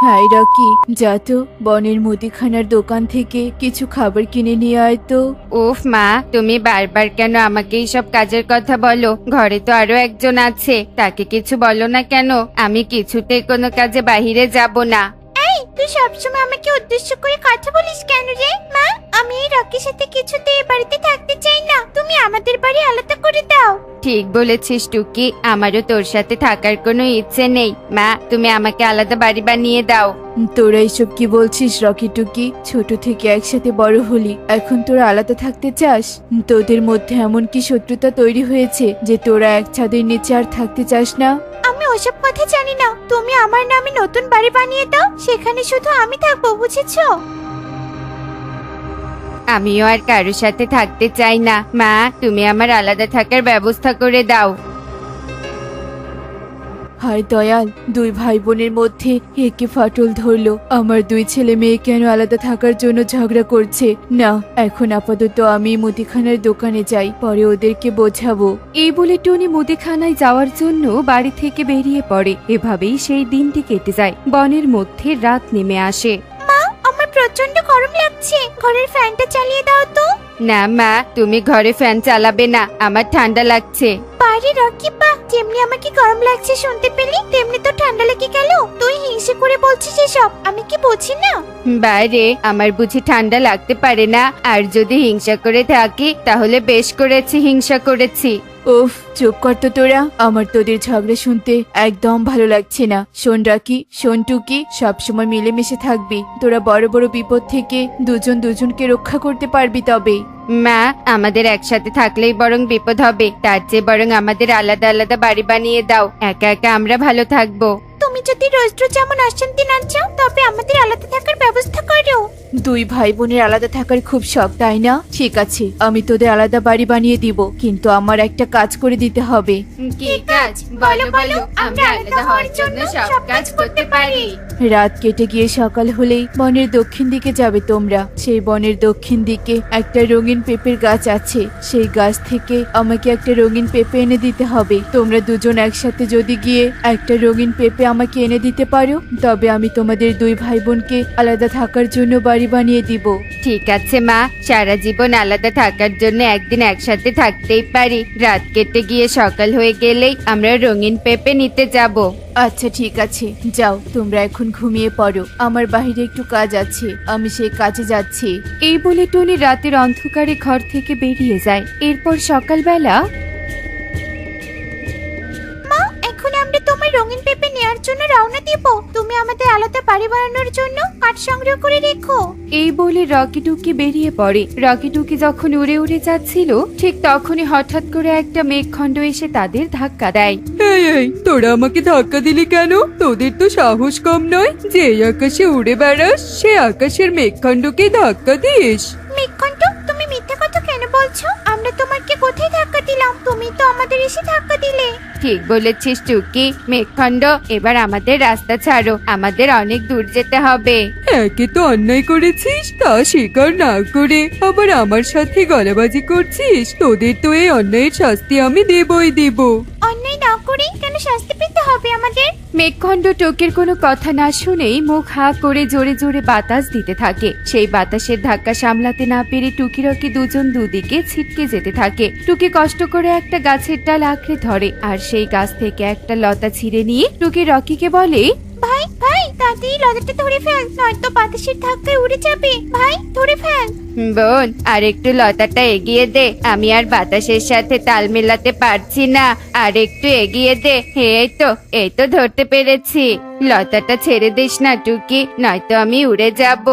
High Rocky, যা তো বনের মুদিখানার দোকান থেকে কিছু খাবার কিনে নিয়ে আয় তো। উফ মা, তুমি বারবার কেন আমাকে এইসব কাজের কথা বলো? ঘরে তো আরো একজন আছে, তাকে কিছু বলো না কেন? আমি কিছুতেই কোনো কাজে বাহিরে যাব না। তুই সবসময় আমাকে উদ্দেশ্য করে কথা বলিস কেন রে? মা, আমি এই রকির সাথে কিছুতে এ বাড়িতে থাকতে চাই না। তুমি আমাদের বাড়ি আলাদা করে দাও। ঠিক বলেছিস টুকি, আমারও তোর সাথে থাকার কোনো ইচ্ছে নেই। মা, তুমি আমাকে আলাদা বাড়ি বানিয়ে দাও। তোরা এইসব কি বলছিস রকি টুকি? ছোট থেকে একসাথে বড় হলি, এখন তোরা আলাদা থাকতে চাস? তোদের মধ্যে এমন কি শত্রুতা তৈরি হয়েছে যে তোরা এক ছাদের নিচে আর থাকতে চাস না? আমি ওসব কথা জানি না। তুমি আমার নামে নতুন বাড়ি বানিয়ে দাও, সেখানে শুধু আমি থাকবো, বুঝেছো? আমিও আর কারোর সাথে থাকতে চাই না। মা, তুমি আমার আলাদা থাকার ব্যবস্থা করে দাও। হায় দয়াল, দুই ভাই বোনের মধ্যে একে ফাটল ধরলো। আমার দুই ছেলে মেয়ে কেন আলাদা থাকার জন্য ঝগড়া করছে? না, এখন আপাতত আমি মুদিখানার দোকানে যাই, পরে ওদেরকে বোঝাবো। এই বলে টনি মুদিখানায় যাওয়ার জন্য বাড়ি থেকে বেরিয়ে পড়ে। এভাবেই সেই দিনটি কেটে যায়। বনের মধ্যে রাত নেমে আসে। মা, আমার প্রচন্ড গরম লাগছে, ঘরের ফ্যানটা চালিয়ে দাও তো। না মা, তুমি ঘরে ফ্যান চালাবে না, আমার ঠান্ডা লাগছে। বাড়ি রকি পা, যেমনি আমাকে গরম লাগছে শুনতে পেলি, তেমনি তো ঠান্ডা লেগে গেল। তুই হিংসে করে বলছিস এসব, আমি কি বুঝি না? বাইরে আমার বুঝি ঠান্ডা লাগতে পারে না? আর যদি হিংসা করে থাকি তাহলে বেশ করেছি, হিংসা করেছি। উফ, চুপ কর তো তোরা। আমার তোদের ঝগড়া শুনতে একদম ভালো লাগছে না। শোন রাকি, শোন টুকি, সবসময় মিলেমিশে থাকবি। তোরা বড় বড় বিপদ থেকে দুজন দুজনকে রক্ষা করতে পারবি তবে। মা, আমাদের একসাথে থাকলেই বরং বিপদ হবে, তার চেয়ে বরং আমাদের আলাদা আলাদা বাড়ি বানিয়ে দাও। একা একা আমরা ভালো থাকবো। তুমি যদি রোজ রোজ এমন অশান্তি না চাও, তবে আমাদের আলাদা থাকার ব্যবস্থা করো। দুই ভাই বোনের আলাদা থাকার খুব শখ, তাই না? ঠিক আছে, আমি তোদের আলাদা বাড়ি বানিয়ে দিব, কিন্তু আমার একটা কাজ করে দিতে হবে। কি কাজ? বলো বলো, আমরা আলাদা হওয়ার জন্য সব কাজ করতে পারি। রাত কেটে গিয়ে সকাল হলেই বনের দক্ষিণ দিকে যাবে তোমরা। সেই বনের দক্ষিণ দিকে একটা রঙিন পেঁপের গাছ আছে। সেই গাছ থেকে আমাকে একটা রঙিন পেঁপে এনে দিতে হবে। তোমরা দুজন একসাথে যদি গিয়ে একটা রঙিন পেঁপে আমাকে এনে দিতে পারো, তবে আমি তোমাদের দুই ভাই বোনকে আলাদা থাকার জন্য বাড়ি বানিয়ে দিব। ঠিক আছে মা, সারা জীবন আলাদা থাকার জন্য একদিন একসাথে থাকতেই পারি। রাত কেটে গিয়ে সকাল হয়ে গেলেই আমরা রঙিন পেঁপে নিতে যাব। আচ্ছা ঠিক আছে, যাও তোমরা এখন ঘুমিয়ে পড়ো। আমার বাইরে একটু কাজ আছে, আমি সেই কাজে যাচ্ছি। এই বলে টনি রাতের অন্ধকারে ঘর থেকে বেরিয়ে যায়। এরপর সকালবেলা মা, এখন আমরা তোমার রঙিন পেঁপে নেওয়ার জন্য রওনা দিব। তুমি আমাদের আলাদা বাড়ি বানানোর জন্য কাঠ সংগ্রহ করে রেখো। এই বলে রকি টুকি বেরিয়ে পড়ে। রকি টুকি যখন উড়ে উড়ে যাচ্ছিল, ঠিক তখনই হঠাৎ করে একটা মেঘখণ্ড এসে তাদের ধাক্কা দেয়। এই এই, তোরা আমাকে ধাক্কা দিলি কেন? তোদের তো সাহস কম নয় যে এই আকাশে উড়ে বেড়াস, সে আকাশের মেঘখণ্ডকে ধাক্কা দিস। মেঘকণ্ঠ, তুমি মিথ্যে কথা কেন বলছো? আমরা তোমাকে কোথায় ধাক্কা দিলাম? তুমি তো আমাদের এসে ধাক্কা দিলে। ঠিক বলেছিস টুকি। মেঘখণ্ড, এবার আমাদের রাস্তা ছাড়ো, আমাদের অনেক দূর যেতে হবে। একে তো অন্যায় করেছিস, তা স্বীকার না করে আবার আমার সাথে গলাবাজি করছিস। তোদের তো এই অন্যায়ের শাস্তি আমি দেবই দেব। অন্যায় না করে কেন শাস্তি পেতে হবে আমাদের? মেঘখণ্ড টুকির কোনো কথা না শুনেই মুখ হা করে জোরে জোরে বাতাস দিতে থাকে। সেই বাতাসের ধাক্কা সামলাতে না পেরে টুকি রকি দুজন দুদিকে ছিটকে যেতে থাকে। টুকি কষ্ট করে একটা গাছের ডাল আঁকড়ে ধরে, আর সেই গাছ থেকে একটা লতা ছিঁড়ে নিয়ে টুকি রকিকে বলে, ভাই ভাই, তাড়াতাড়ি লতাটা ধরে ফেল, নয়তো বাতাসের ধাক্কায় উড়ে যাবে। ভাই, ধরে ফেল। বোন, আর একটু লতাটা এগিয়ে দে, আমি আর বাতাসের সাথে তাল মেলাতে পারছি না। আর একটু এগিয়ে দে। এই তো ধরতে পেরেছি। লতাটা ছেড়ে দিস না টুকি, নয়তো আমি উড়ে যাব।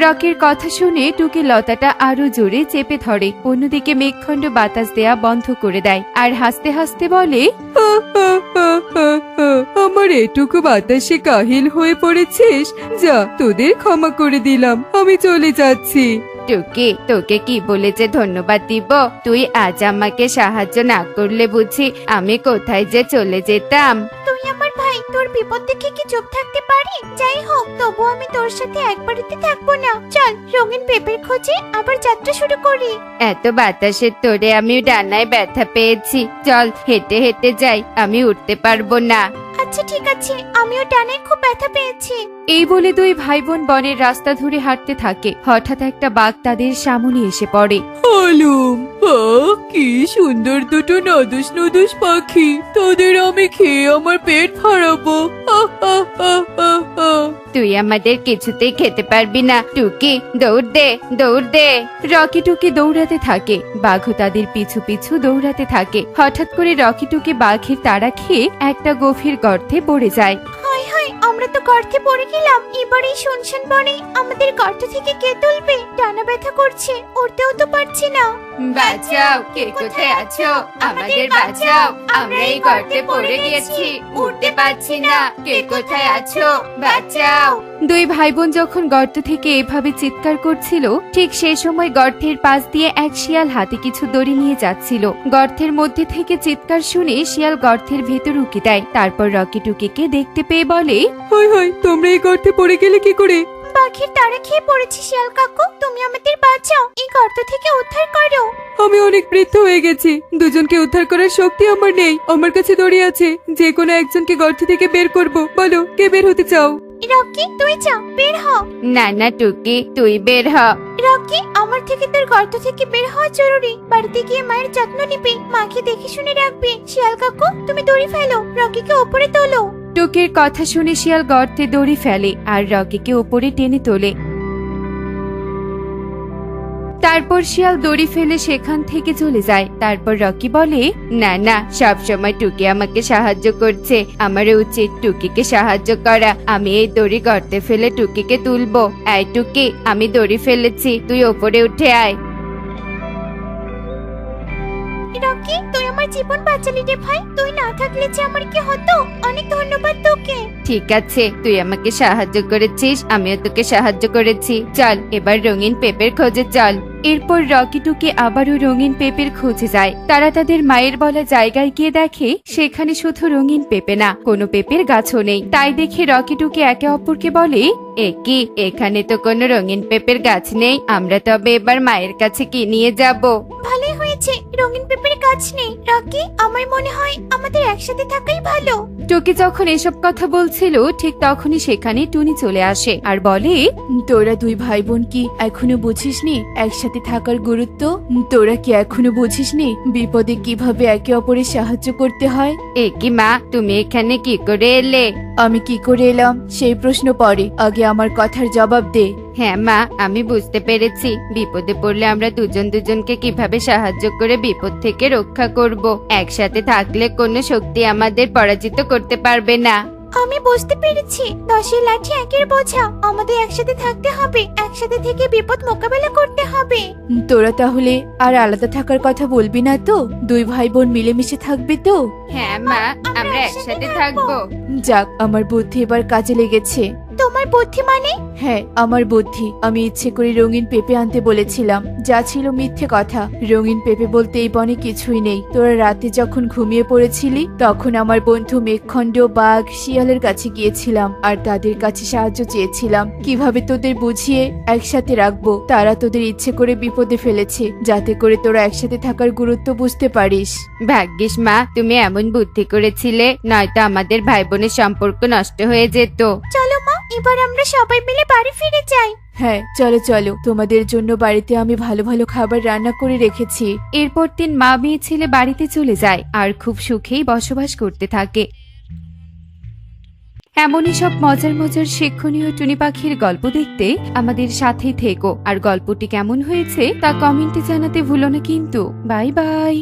রকির কথা শুনে টুকি লতাটা আরো জোরে চেপে ধরে। অন্যদিকে মেঘখণ্ড বাতাস দেয়া বন্ধ করে দেয় আর হাসতে হাসতে বলে, আমার এটুকু বাতাসে কাহিল হয়ে পড়েছিস? যা, তোদের ক্ষমা করে দিলাম, আমি চলে যাচ্ছি। টুকি, তোকে কি বলে যে ধন্যবাদ দিব? তুই আজ আমাকে সাহায্য না করলে বুঝি আমি কোথায় যে চলে যেতাম। তুই আমার ভাই, তোর বিপদ দেখে কি চুপ থাকতে পারি? যাই হোক, তবু আমি তোর সাথে এক বাড়িতে থাকবো না। চল রঙিন পেঁপের খোঁজে আবার যাত্রা শুরু করি। এত বাতাসের তোরে আমি ডানায় ব্যথা পেয়েছি, চল হেঁটে হেঁটে যাই, আমি উঠতে পারবো না। আচ্ছা ঠিক আছে, আমিও ডানায় খুব ব্যথা পেয়েছি। এই বলে দুই ভাই বোন বনের রাস্তা ধরে হাঁটতে থাকে। হঠাৎ একটা বাঘ তাদের সামনে এসে পড়ে। আলম, কি সুন্দর দুটো নদুস নদুস পাখি, তোদের আমি খেয়ে আমার পেট ভরাবো। আহ, আহ, আহ, আহ, আহ। তুই আমাদের কিছুতেই খেতে পারবি না, টুকি দৌড় দে, দৌড় দে। রকি টুকি দৌড়াতে থাকে, বাঘও তাদের পিছু পিছু দৌড়াতে থাকে। হঠাৎ করে রকি টুকি বাঘের তাড়া খেয়ে একটা গভীর গর্তে পড়ে যায়। হায় হায়, আমরা তো গর্তে পড়ে গেলাম। এবার এই শুনশান বনে আমাদের গর্ত থেকে কে তুলবে? ডানা ব্যথা করছে, উঠতেও তো পারছি না। বাঁচাও, কে কোথায় আছো? আমাদের বাঁচাও, আমরা এই গর্তে পড়ে গিয়েছি, উঠতে পারছি না, কে কোথায় আছো? বাঁচাও। দুই ভাই বোন যখন গর্ত থেকে এভাবে চিৎকার করছিল, ঠিক সেই সময় গর্তের পাশ দিয়ে এক শিয়াল হাতে কিছু দড়ি নিয়ে যাচ্ছিল। গর্তের মধ্যে থেকে চিৎকার শুনে শিয়াল গর্তের ভেতর উকি দেয়। তারপর রকি টুকিকে দেখতে পেয়ে বলে, হায় হায়, তোমরা এই গর্তে পড়ে গেলে কি করে? বাঘের তাড়া খেয়ে পড়েছি শিয়াল কাকু, তুমি আমাদের বাঁচাও, এই গর্ত থেকে উদ্ধার করো। আমি অনেক বৃদ্ধ হয়ে গেছি, দুজনকে উদ্ধার করার শক্তি আমার নেই। আমার কাছে দড়ি আছে, যে কোনো একজনকে গর্ত থেকে বের করব। বলো, কে বের হতে চাও? রকি তুই যা, বের হ। না না টুকি, তুই বের হ। রকি, আমার থেকে তোর গর্ত থেকে বের হওয়া জরুরি। বাড়িতে গিয়ে মায়ের যত্ন নিবি, মাকে দেখে শুনে রাখবি। শিয়াল কাকু তুমি দড়ি ফেলো, রকিকে উপরে তোলো। টুকির কথা শুনে শিয়াল গর্তে দড়ি ফেলে আর রকিকে উপরে টেনে তোলে। তারপর শিয়াল দড়ি ফেলে সেখান থেকে চলে যায়। তারপর রকি বলে, না না, সব সময় টুকি আমাকে সাহায্য করছে, আমার উচিত টুকিকে সাহায্য করা। আমি এই দড়ি গর্তে ফেলে টুকিকে তুলবো। এই টুকি, আমি দড়ি ফেলেছি, তুই ওপরে উঠে আয়। রকি তুই আমার জীবন বাঁচালি রে ভাই, তুই না থাকলে যে আমার কি হতো। অনেক ধন্যবাদ তোকে। ঠিক আছে, তুই আমাকে সাহায্য করেছিস, আমিও তোকে সাহায্য করেছি। চল এবার রঙিন পেঁপের খোঁজে চল। এরপর রকি টুকি আবারও রঙিন পেঁপের খোঁজে যায়। তারা তাদের মায়ের বলা জায়গায় গিয়ে দেখে সেখানে শুধু রঙিন পেঁপে না, কোনো পেঁপের গাছও নেই। তাই দেখে রকি টুকি একে অপরকে বলে, এ কি, এখানে তো কোনো রঙিন পেঁপের গাছ নেই, আমরা তবে এবার মায়ের কাছে কি নিয়ে যাব? ভালোই হয়েছে রঙিন পেঁপের গাছ নেই। রকি, আমার মনে হয় আমাদের একসাথে থাকাই ভালো। টুকি যখন এসব কথা বলছিল, ঠিক তখনই সেখানে টুনি চলে আসে আর বলে, তোরা দুই ভাই বোন কি এখনো বুঝিসনি একসাথে থাকার গুরুত্ব? তোরা কি এখনো বুঝিসনি বিপদে কিভাবে একে অপরের সাহায্য করতে হয়? এ কি মা, তুমি এখানে কি করে এলে? আমি কি করে এলাম সেই প্রশ্ন পরে, আগে আমার কথার জবাব দে। হ্যাঁ মা, আমি বুঝতে পেরেছি, বিপদে পড়লে আমরা দুজন দুজনকে কিভাবে সাহায্য করে বিপদ থেকে রক্ষা করব। একসাথে থাকলে কোনো শক্তি আমাদের পরাজিত করতে পারবে না। আমি বুঝতে পেরেছি, 10 লাঠি একের বোঝা। আমাদের একসাথে থাকতে হবে, একসাথে থেকে বিপদ মোকাবেলা করতে হবে। তোরা তাহলে আর আলাদা থাকার কথা বলবি না তো? দুই ভাই বোন মিলেমিশে থাকবি তো? হ্যাঁ মা, আমরা একসাথে থাকবো। যাক, আমার বুদ্ধি এবার কাজে লেগেছে। তোমার বুদ্ধি মানে? হ্যাঁ, আমার বুদ্ধি। আমি ইচ্ছে করে রঙিন পেঁপে আনতে বলেছিলাম, যা ছিল মিথ্যে কথা। রঙিন পেঁপে বলতে এই বনে কিছুই নেই। তোরা রাতে যখন ঘুমিয়ে পড়েছিলি, তখন আমার বন্ধু মেঘখণ্ড, বাঘ, শিয়ালের কাছে গিয়েছিলাম আর তাদের কাছে সাহায্য চেয়েছিলাম কিভাবে তোদের বুঝিয়ে একসাথে রাখবো। তারা তোদের ইচ্ছে করে বিপদে ফেলেছে, যাতে করে তোরা একসাথে থাকার গুরুত্ব বুঝতে পারিস। ভাগ্যিস মা, তুমি এমন বুদ্ধি করেছিলে, নয়তো আমাদের ভাই বোনের সম্পর্ক নষ্ট হয়ে যেত। চলো মা, এবার আমরা সবাই মিলে বাড়ি ফিরে যাই। হ্যাঁ চলো চলো, তোমাদের জন্য বাড়িতে আমি ভালো ভালো খাবার রান্না করে রেখেছি। এরপর 3 মা মেয়ে ছেলে বাড়িতে চলে যায় আর খুব সুখেই বসবাস করতে থাকে। এমনই সব মজার মজার শিক্ষণীয় টুনি পাখির গল্প দেখতে আমাদের সাথেই থেকো। আর গল্পটি কেমন হয়েছে তা কমেন্টে জানাতে ভুলো না কিন্তু। Bye bye.